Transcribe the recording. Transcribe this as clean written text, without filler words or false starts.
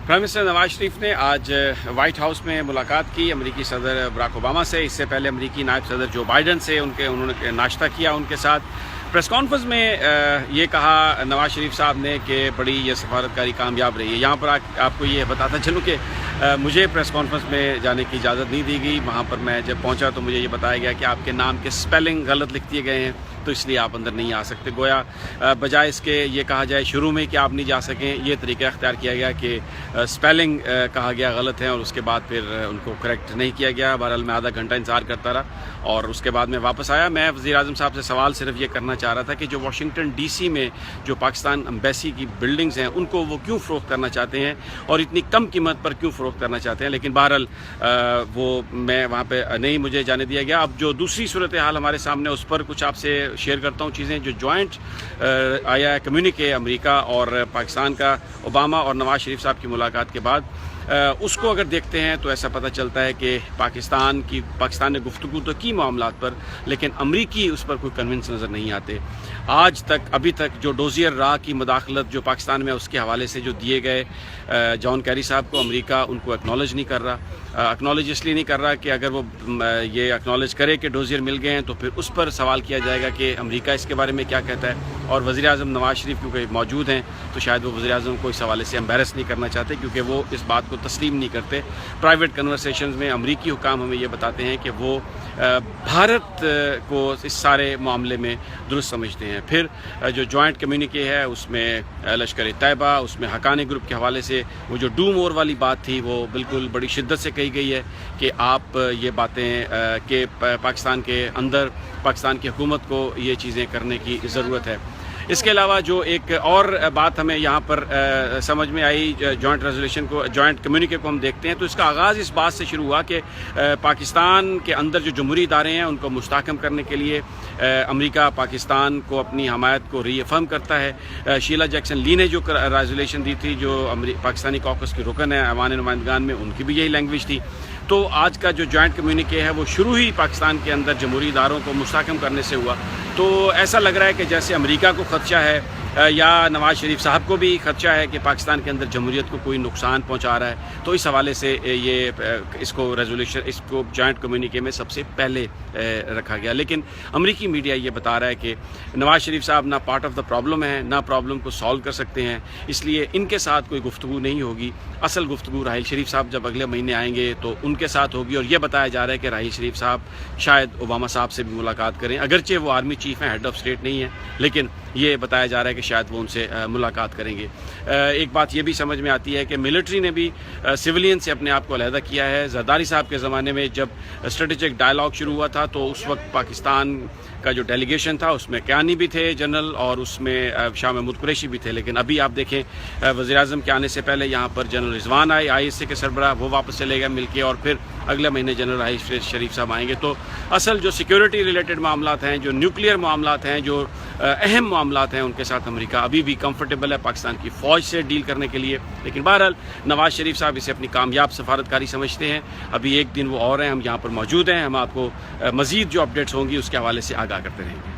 Prime minister Nawaz Sharif نے آج white house میں ملاقات کی امریکی صدر براک اوباما سے. اس سے پہلے امریکی نائب صدر جو بائیڈن سے انہوں نے ناشتہ کیا ان کے ساتھ. پریس کانفرنس میں یہ کہا نواز شریف صاحب نے کہ بڑی یہ سفارتکاری کامیاب رہی ہے. یہاں پر آپ کو یہ بتاتا چلوں کہ مجھے پریس کانفرنس میں جانے کی اجازت نہیں دی گئی. وہاں پر میں جب پہنچا تو مجھے یہ بتایا گیا کہ آپ کے نام کے سپیلنگ غلط لکھ دیے گئے ہیں تو اس لیے آپ اندر نہیں آ سکتے. گویا بجائے اس کے یہ کہا جائے شروع میں کہ آپ نہیں جا سکیں, یہ طریقہ اختیار کیا گیا کہ سپیلنگ کہا گیا غلط ہے اور اس کے بعد پھر ان کو کریکٹ نہیں کیا گیا. بہرحال میں آدھا گھنٹہ انتظار کرتا رہا اور اس کے بعد میں واپس آیا. میں وزیر اعظم صاحب سے سوال صرف یہ کرنا چاہ رہا تھا کہ جو واشنگٹن ڈی سی میں جو پاکستان امبیسی کی بلڈنگز ہیں ان کو وہ کیوں فروخت کرنا چاہتے ہیں اور اتنی کم قیمت پر کیوں فروخت کرنا چاہتے ہیں. لیکن بہرحال وہ میں وہاں پہ نہیں مجھے جانے دیا گیا. اب جو دوسری صورتحال ہمارے سامنے اس پر کچھ آپ سے شیئر کرتا ہوں چیزیں جو جوائنٹ آیا ہے کمیونیکے امریکہ اور پاکستان کا اوباما اور نواز شریف صاحب کی ملاقات کے بعد. اس کو اگر دیکھتے ہیں تو ایسا پتہ چلتا ہے کہ پاکستان نے گفتگو تو کی معاملات پر, لیکن امریکی اس پر کوئی کنونس نظر نہیں آتے. آج تک ابھی تک جو ڈوزیئر راہ کی مداخلت جو پاکستان میں اس کے حوالے سے جو دیے گئے جان کیری صاحب کو امریکہ ان کو اکنالج نہیں کر رہا. اکنالج اس لیے نہیں کر رہا کہ اگر وہ یہ اکنالج کرے کہ ڈوزیئر مل گئے ہیں تو پھر اس پر سوال کیا جائے گا کہ امریکہ اس کے بارے میں کیا کہتا ہے. اور وزیر اعظم نواز شریف کیونکہ موجود ہیں تو شاید وہ وزیر اعظم کو اس حوالے سے امبیرس نہیں کرنا چاہتے کیونکہ وہ اس بات کو تسلیم نہیں کرتے. پرائیویٹ کنورسیشنز میں امریکی حکام ہمیں یہ بتاتے ہیں کہ وہ بھارت کو اس سارے معاملے میں درست سمجھتے ہیں. پھر جو جوائنٹ کمیونیکے ہے اس میں لشکر طیبہ, اس میں حقانی گروپ کے حوالے سے وہ جو ڈو مور والی بات تھی وہ بالکل بڑی شدت سے کہی گئی ہے کہ آپ یہ باتیں کہ پاکستان کے اندر پاکستان کی حکومت کو یہ چیزیں کرنے کی ضرورت ہے. اس کے علاوہ جو ایک اور بات ہمیں یہاں پر سمجھ میں آئی جوائنٹ ریزولوشن کو, جوائنٹ کمیونیکے کو ہم دیکھتے ہیں تو اس کا آغاز اس بات سے شروع ہوا کہ پاکستان کے اندر جو جمہوری ادارے ہیں ان کو مستحکم کرنے کے لیے امریکہ پاکستان کو اپنی حمایت کو ری افرم کرتا ہے. شیلا جیکسن لی نے جو ریزولوشن دی تھی جو پاکستانی کوکس کی رکن ہے ایوان نمائندگان میں, ان کی بھی یہی لینگویج تھی. تو آج کا جو جوائنٹ کمیونیکے ہے وہ شروع ہی پاکستان کے اندر جمہوری اداروں کو مستحکم کرنے سے ہوا. تو ایسا لگ رہا ہے کہ جیسے امریکہ کو خدشہ ہے یا نواز شریف صاحب کو بھی خدشہ ہے کہ پاکستان کے اندر جمہوریت کو کوئی نقصان پہنچا رہا ہے. تو اس حوالے سے یہ اس کو جوائنٹ کمیونیکے میں سب سے پہلے رکھا گیا. لیکن امریکی میڈیا یہ بتا رہا ہے کہ نواز شریف صاحب نہ پارٹ آف دا پرابلم ہے نہ پرابلم کو سالو کر سکتے ہیں, اس لیے ان کے ساتھ کوئی گفتگو نہیں ہوگی. اصل گفتگو راحیل شریف صاحب جب اگلے مہینے آئیں گے تو ان کے ساتھ ہوگی. اور یہ بتایا جا رہا ہے کہ راحیل شریف صاحب شاید اوباما صاحب سے بھی ملاقات کریں, اگرچہ وہ آرمی چیف ہیں, ہیڈ آف اسٹیٹ نہیں ہیں, لیکن یہ بتایا جا رہا ہے کہ شاید وہ ان سے ملاقات کریں گے. ایک بات یہ بھی سمجھ میں آتی ہے کہ ملٹری نے بھی سویلین سے اپنے آپ کو علیحدہ کیا ہے. زرداری صاحب کے زمانے میں جب اسٹریٹجک ڈائلاگ شروع ہوا تھا تو اس وقت پاکستان کا جو ڈیلیگیشن تھا اس میں کیانی بھی تھے جنرل اور اس میں شاہ محمود قریشی بھی تھے. لیکن ابھی آپ دیکھیں وزیر اعظم کے آنے سے پہلے یہاں پر جنرل رضوان آئے آئی ایس اے کے سربراہ, وہ واپس چلے گئے مل کے, اور پھر اگلے مہینے جنرل راحیل شریف صاحب آئیں گے. تو اصل جو سیکیورٹی ریلیٹڈ معاملات ہیں, جو نیوکلیئر معاملات ہیں, جو اہم معاملات ہیں, ان کے ساتھ امریکہ ابھی بھی کمفرٹیبل ہے پاکستان کی فوج سے ڈیل کرنے کے لیے. لیکن بہرحال نواز شریف صاحب اسے اپنی کامیاب سفارتکاری سمجھتے ہیں. ابھی ایک دن وہ اور ہیں, ہم یہاں پر موجود ہیں, ہم آپ کو مزید جو اپڈیٹس ہوں گی اس کے حوالے سے آگاہ کرتے رہیں گے.